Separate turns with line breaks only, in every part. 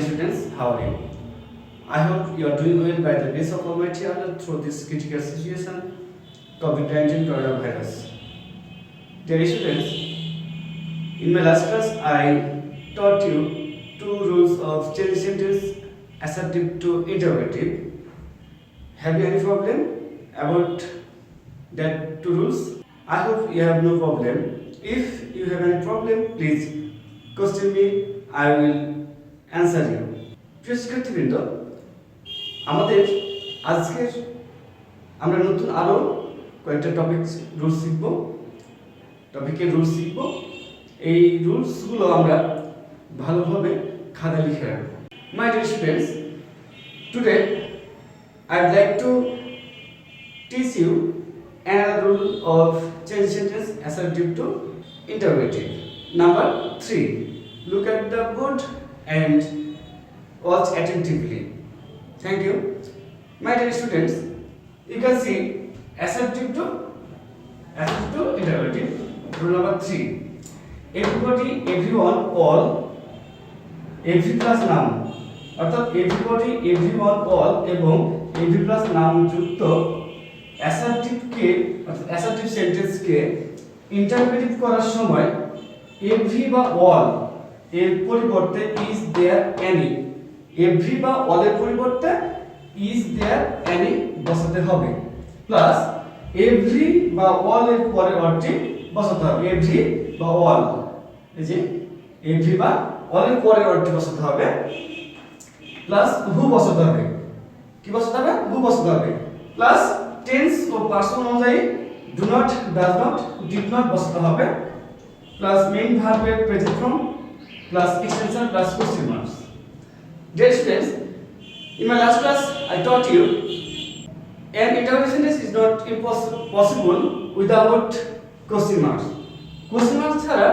students, how are you? I hope you are doing well by the grace of Almighty Allah through this critical situation, COVID-19 coronavirus. Dear students, in my last class I taught you two rules of change sentence assertive to interrogative. Have you any problem about that two rules? I hope you have no problem. If you have any problem, please question me. I will answer you. প্রিয় শিক্ষার্থীবৃন্দ, আমাদের আজকের আমরা নতুন আরো কয়েকটা টপিকের rules শিখব। এই রুলসগুলো আমরা ভালোভাবে খাতায় লিখে রাখব। My dear students, today I would like to teach you another rule of change sentence assertive to interrogative. Number 3. Look at the board and watch attentively. Thank you. My dear students, you can see assertive to interrogative. Rule number 3. Everybody, everyone, all, every plus noun. অর্থাৎ everybody, everyone, all এবং every plus noun যুক্ত অ্যাসার্টিভকে অর্থাৎ assertive সেন্টেন্সকে ইন্টারপ্রেটিভ করার সময় every বা all এর পরিবর্তে is there any, every বা all এর পরিবর্তে is there any বসাতে হবে, প্লাস every বা all এর পরের অর্থে বসাতে হবে, every বা all, এই যে every বা all এর পরের অর্থে বসাতে হবে, প্লাস who বসাতে হবে, কি বসাতে হবে, who বসাতে হবে, প্লাস টেন্স ও পার্সন অনুযায়ী do not, does not, did not বসাতে হবে, প্লাস মেইন ভার্বের present form plus extension plus question marks. Dear students, in my last class I taught you an interrogation sentence is not possible without question marks. Question marks ছাড়া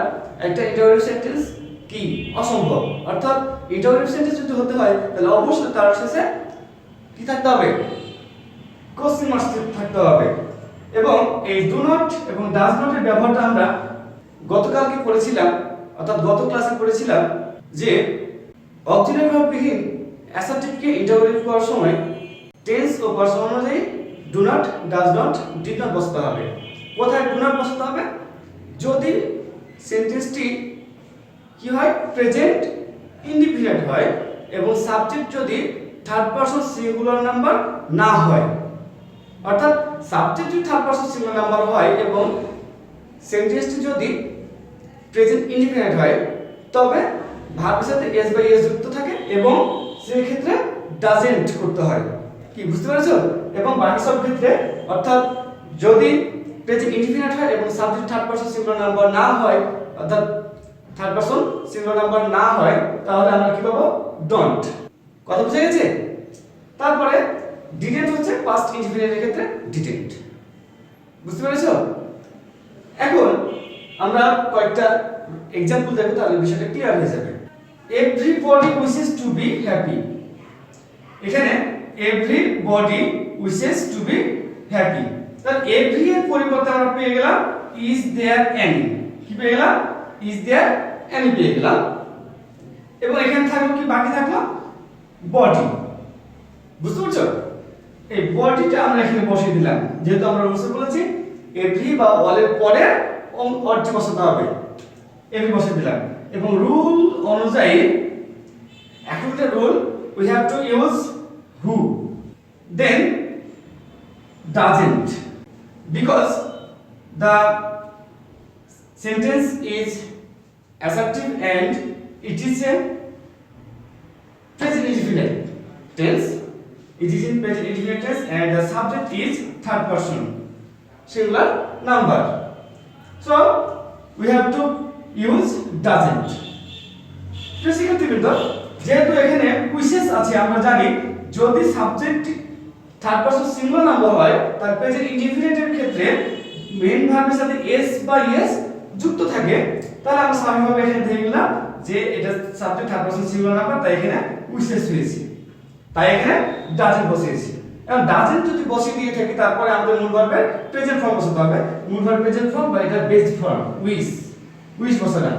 একটা interrogation sentence কি অসম্ভব। অর্থাৎ interrogation sentence যদি হতে হয় তাহলে অবশ্যই তার শেষে কি থাকতে হবে, question marks থাকতে হবে। এবং এই do not এবং does not এর ব্যবহারটা আমরা গতকালকে পড়েছিলাম, অর্থাৎ গত ক্লাসে পড়েছিলাম যে অক্সিলারি ভার্ববিহীন অ্যাসার্টিভকে ইন্টারোগেটিভ করার সময় টেন্স ও পার্সন অনুযায়ী do not, does not, did not বসাতে হবে। কোথায় ডু নট বসাতে হবে? যদি সেন্টেন্সটি কি হয়, প্রেজেন্ট ইনডিফিনিট হয় এবং সাবজেক্ট যদি থার্ড পারসন সিঙ্গুলার নাম্বার না হয়। অর্থাৎ সাবজেক্ট যদি থার্ড পারসন সিঙ্গুলার নাম্বার হয় এবং সেন্টেন্সটি যদি প্রেজেন্ট ইনডিফিনিট হয় তবে ভার্বের সাথে এস বাই এস যুক্ত থাকে এবং সেই ক্ষেত্রে ডাজেন্ট করতে হয়। কি বুঝতে পেরেছো? এবং বাকি সব ক্ষেত্রে অর্থাৎ যদি প্রেজেন্ট ইনডিফিনিট হয় এবং subject third person singular number না হয়, অর্থাৎ থার্ড পারসন সিঙ্গুলার নাম্বার না হয়, তাহলে আমরা কি পাবো, ডোন্ট। কথা বুঝে গেছে? তারপরে ডিডেন্ট হচ্ছে পাস্ট ইনডিফিনিটের ক্ষেত্রে ডিডেন্ট। বুঝতে পেরেছো? এখন আমরা কয়েকটা एग्जांपल দেখব, তাহলে বিষয়টা ক্লিয়ার হয়ে যাবে। Everybody wishes to be happy. এখানে everybody wishes to be happy, তাহলে এভরি এর পরিবর্তে আমরা পেয়ে গেলাম ইজ देयर এনি। কি পেয়ে গেলাম? ইজ देयर এনি পেয়ে গেলাম। এবং এখানে থাকলো কি, বাকি থাকলো বডি। বুঝতে পারছো? এই বডিটা আমরা এখানে বসিয়ে দিলাম, যেহেতু আমরা রুলসে বলেছি এভরি বা অল এর পরে অর্থে বসাতে হবে, এভরি বসিয়ে দিলাম। এবং রুল অনুযায়ী একটা rule, we have to use who, then doesn't, because the sentence is assertive and it is a present indefinite tense, it is in present indefinite tense and the subject is third person singular number, so we have to use doesn't. শিক্ষার্থীবৃন্দ, যেহেতু এখানে wishes আছে, আমরা জানি যদি subject third person singular number হয় তার present ইনডিফিনিটের ক্ষেত্রে মেইন ভার্বের সাথে এস বা এস যুক্ত থাকে, তাহলে আমরা স্বাভাবিকভাবে এখানে ধরে নিলাম যে এটা subject third person singular number, তাই এখানে উইশেস হয়েছে, তাই এখানে ডাজেন্ট বসিয়েছি। এবং ডাজেন্ট যদি বসিয়ে দিয়ে থাকি তারপরে আমাদের মূল ভার্বের প্রেজেন্ট ফর্ম বসাতে হবে, মূল ভার্ব প্রেজেন্ট ফর্ম বা এটা বেসড ফর্ম উইশ বসালাম।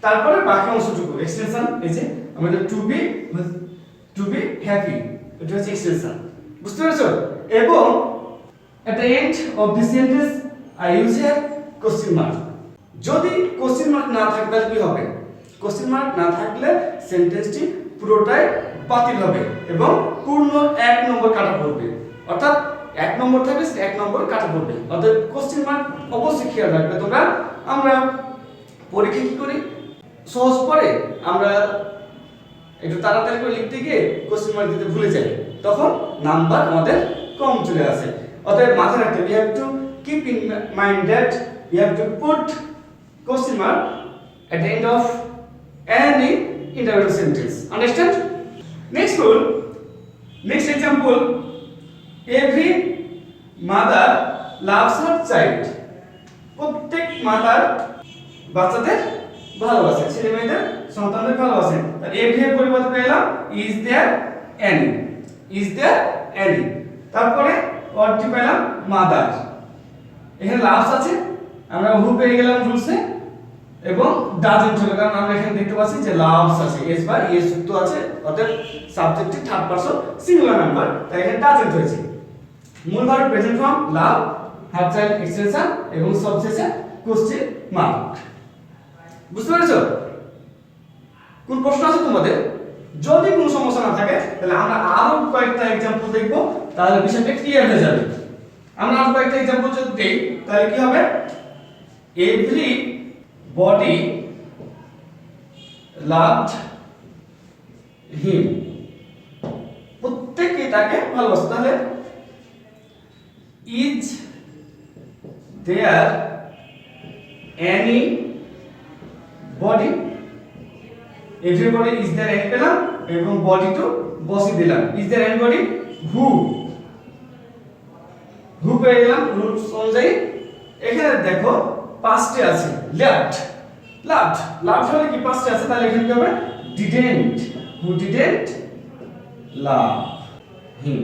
তারপরে বাকি অংশটুকু এক্সটেনশন, এই যে আমাদের টু বি হ্যাপি, এটা হচ্ছে এক্সটেনশন। বুঝতে পেরেছো? এবং at the end of the sentence I use here question mark. যদি question mark না থাকে তাহলে কি হবে? question mark না থাকলে সেন্টেন্সটি পুরোটাই বাতিল হবে এবং পূর্ণ 1 নম্বর কাটা পড়বে। অর্থাৎ 1 নম্বর থাকলে 1 নম্বর কাটা পড়বে। অর্থাৎ question mark অবশ্যই খেয়াল রাখবে তোমরা। আমরা পরীক্ষা কি করি? সহজ পড়ে আমরা একটু তাড়াতাড়ি করে লিখতে গিয়ে question mark দিতে ভুলে যাই, তখন নাম্বার আমাদের কম চলে আসে। অতএব মাথায় রাখতে we have to keep in mind that we have to put question mark at the end of any interrogative sentence. Understand? Next rule, next example, every mother loves her child. প্রত্যেক মাতার বাচ্চাদের ভালোবাসে, ছেলে মেয়েদের সন্তানদের ভালোবাসে। তাহলে every এর পরিবর্তে পেলাম is there any, is there any। তারপরে ওয়ার্ডটি পেলাম মাদার, এখানে লাভস আছে, আমরা হু পেয়ে গেলাম রুলসে এবং ডাজেন্ট হলো, কারণ আমরা এখানে দেখতে পাচ্ছি যে লাভস আছে, এস বা এস যুক্ত আছে, অর্থাৎ সাবজেক্টটি থার্ড পারসন সিঙ্গুলার নাম্বার, তাই এখানে ডাজেন্ট হয়েছে। মূল verb present form love, have child extension এবং সবশেষে কোশ্চেন মার্ক। বুঝতে পেরেছো? কোন প্রশ্ন আছে তোমাদের? যদি কোনো সমস্যা না থাকে তাহলে আমরা আরো কয়েকটা एग्जांपल দেখব, তাহলে বিষয়টা ক্লিয়ার হয়ে যাবে। আমরা আরো কয়েকটা एग्जांपल যদি দেই তাহলে কি হবে? এভরি বডি লাভড হিম, প্রত্যেকে তাকে ভালোবাসে। তাহলে is there anybody, everybody is there any পেলাম এবং বডি টু বসিয়ে দিলাম, is there anybody who, who পেয়ে গেলাম রুলস অনুযায়ী। এখানে দেখো পাস্টে আছে লেফট, লাভড, লাভড হলে কি পাস্টে আছে, তাহলে এখানে কি হবে? ডিডেন্ট, হু ডিডেন্ট লাভ হিম।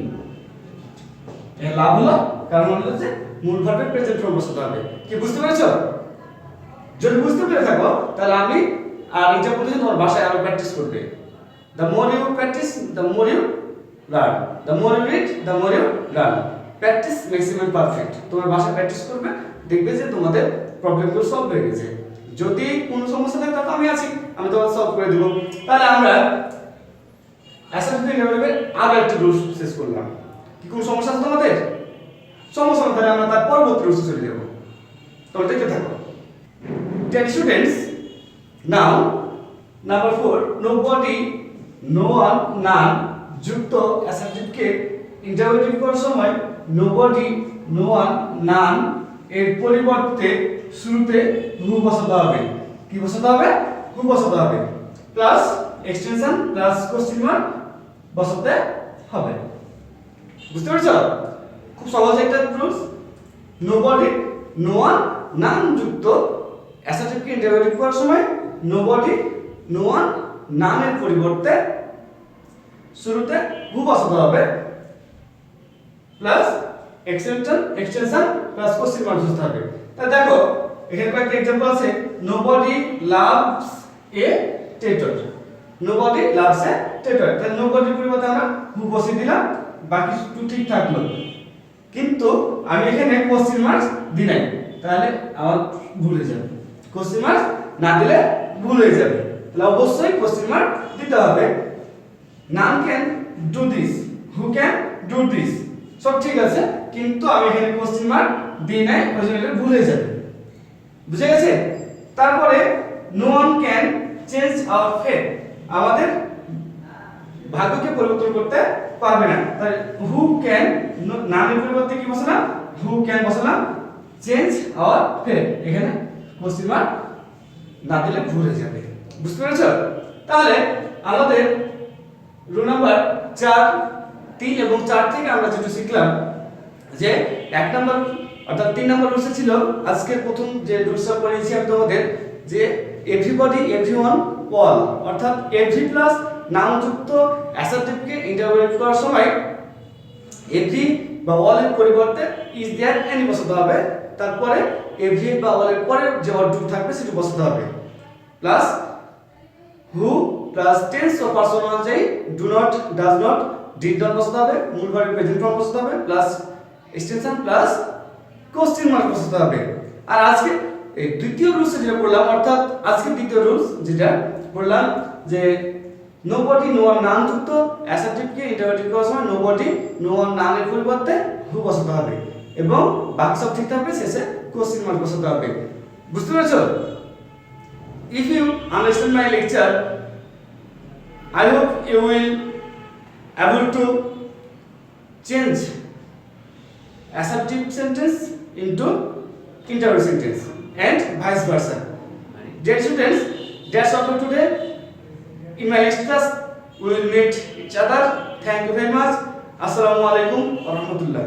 এই লাভ হলো কারণ হলো যে মূল ভার্বের প্রেজেন্ট ফর্ম বসাতে হবে। কি বুঝতে পেরেছো? যদি বুঝতে পেরে থাকো তাহলে আমি আর एग्जांपल দিয়ে তোমার ভাষায় আরো প্র্যাকটিস করবে। The more you practice, the more you learn. The more you read, the more you learn. Practice makes man perfect. তোমার ভাষা প্র্যাকটিস করবে, দেখবে যে তোমাদের প্রবলেমগুলো সলভ হয়ে গেছে। যদি কোনো সমস্যা থাকে তাহলে আমি আছি, আমি তোমাদের সলভ করে দেব। তাহলে আমরা অ্যাসাইনমেন্ট লেভেলের আরো একটা রুলস শেষ করলাম। কি কোনো সমস্যা আছে তোমাদের? সমস্যা না তাহলে আমরা তার পরবর্তী রুলসে চলে যাব। তোমরা দেখতে থাকো। Dear students, now number 4, nobody, no one, none যুক্ত অ্যাসার্টিভকে ইন্টারোগেটিভ করার সময় nobody, no one, none এর পরিবর্তে শুরুতে হু বসাতে হবে। কি বসাতে হবে? হু বসাতে হবে plus extension plus question mark বসাতে হবে। বুঝতে পেরেছো? খুব সহজ একটা rules. nobody, no one, none যুক্ত অ্যাসার্টিভকে ইন্টারোগেটিভ করার সময় nobody, no one, none এর পরিবর্তে শুরুতে হু বসাতে হবে plus extension plus question mark বসাতে হবে। তাহলে দেখো এখানে কয়েকটা एग्जांपल আছে। nobody loves a tater, nobody loves a tater। তাহলে nobody এর পরিবর্তে আমরা হু বসিয়ে দিলাম, বাকি সব ঠিক থাকলো, কিন্তু আমি এখানে কোশ্চেন মার্ক দিই নাই, তাহলে আমার ভুল হয়ে যাবে। কোশ্চেন মার্ক না দিলে ভুল হয়ে যাবে, তাহলে অবশ্যই কোশ্চেন মার্ক দিতে হবে। none can do this, who can do this, সব ঠিক আছে, কিন্তু আমি এখানে কোশ্চেন মার্ক দিই নাই, ওই জন্য এটা ভুল হয়ে যাবে। বুঝে গেছে? তারপরে no one can change our fate, আমাদের ভাগ্যকে পরিবর্তন করতে পারবে না। তাহলে who can, none এর পরিবর্তে কি বসালাম? who can বসালাম, change our fate, এখানে কোশ্চেন মার্ক না দিলে ভুল হয়ে যাবে। বুঝতে পেরেছো? তাহলে আমাদের রুল নাম্বার 4, 3 এবং 4 থেকে আমরা যেটা শিখলাম যে 1 নাম্বার অর্থাৎ 3 নাম্বার রুলসে ছিল আজকের প্রথম যে রুলসটা পড়িয়েছি আমি তোমাদের, যে এভরিবডি, এভরিওয়ান, অল অর্থাৎ এভরি প্লাস নাউন যুক্ত অ্যাসার্টিভকে ইন্টারোগেটিভ করার সময় এভরি বা অল এর পরিবর্তে ইজ দেয়ার এনি বসাতে হবে, তারপরে এভরি বা অল এর পরে যে অর্ডার থাকবে সেটা বসাতে হবে, প্লাস হু প্লাস টেন্স ও পার্সন অনুযায়ী do not, does not, did not বসাতে হবে, মূল ভার্বের প্রেজেন্ট ফর্ম বসাতে হবে, plus extension plus question mark বসাতে হবে। আর আজকে এই দ্বিতীয় রুলস যেটা পড়লাম, অর্থাৎ আজকে দ্বিতীয় রুলস যেটা পড়লাম যে নোবডি, নো ওয়ান নাউন যুক্ত অ্যাসার্টিভকে ইন্টারোগেটিভ করার সময় নোবডি, নো ওয়ান নাউনের পরিবর্তে হু বসাতে হবে এবং বাকি সব ঠিক থাকবে, শেষে কোশ্চেন মার্ক বসাতে হবে। বুঝতে পেরেছো? If you understand my lecture, I hope you will able to change assertive sentence into interrogative sentence and vice versa. Dear students, that's all for today. In my next class, we will meet each other. Thank you very much. Assalamu alaikum wa rahmatullah.